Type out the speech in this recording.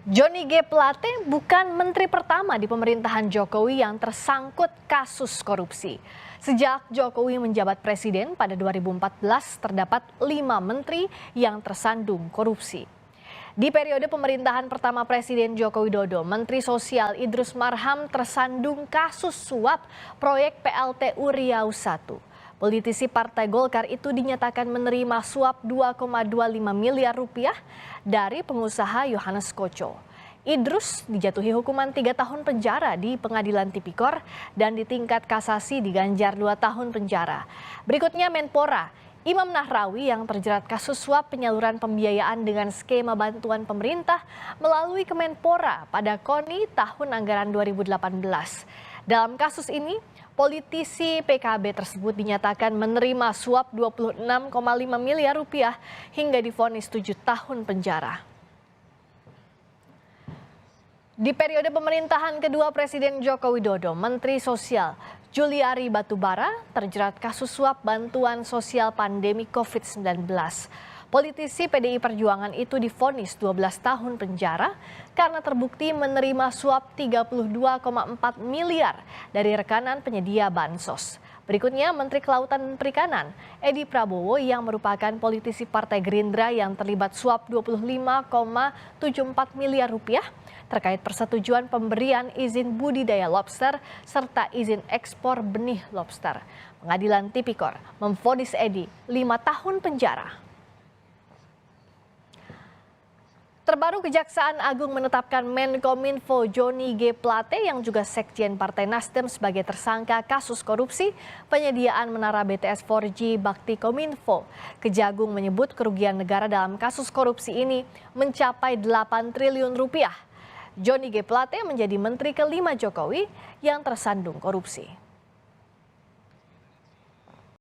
Johnny G. Plate bukan menteri pertama di pemerintahan Jokowi yang tersangkut kasus korupsi. Sejak Jokowi menjabat presiden pada 2014, terdapat 5 menteri yang tersandung korupsi. Di periode pemerintahan pertama Presiden Joko Widodo, Menteri Sosial Idrus Marham tersandung kasus suap proyek PLTU Riau I. Politisi Partai Golkar itu dinyatakan menerima suap 2,25 miliar rupiah dari pengusaha Yohanes Koco. Idrus dijatuhi hukuman 3 tahun penjara di Pengadilan Tipikor dan di tingkat kasasi diganjar 2 tahun penjara. Berikutnya Menpora, Imam Nahrawi yang terjerat kasus suap penyaluran pembiayaan dengan skema bantuan pemerintah melalui Kemenpora pada KONI tahun anggaran 2018. Dalam kasus ini, politisi PKB tersebut dinyatakan menerima suap 26,5 miliar rupiah hingga divonis 7 tahun penjara. Di periode pemerintahan kedua Presiden Joko Widodo, Menteri Sosial Juliari Batubara terjerat kasus suap bantuan sosial pandemi COVID-19. Politisi PDI Perjuangan itu divonis 12 tahun penjara karena terbukti menerima suap 32,4 miliar dari rekanan penyedia bansos. Berikutnya Menteri Kelautan dan Perikanan Edi Prabowo yang merupakan politisi Partai Gerindra yang terlibat suap 25,74 miliar rupiah terkait persetujuan pemberian izin budidaya lobster serta izin ekspor benih lobster. Pengadilan Tipikor memvonis Edi 5 tahun penjara. Terbaru Kejaksaan Agung menetapkan Menkominfo Johnny G. Plate yang juga Sekjen Partai Nasdem sebagai tersangka kasus korupsi penyediaan menara BTS 4G Bakti Kominfo. Kejagung menyebut kerugian negara dalam kasus korupsi ini mencapai 8 triliun rupiah. Johnny G. Plate menjadi menteri kelima Jokowi yang tersandung korupsi.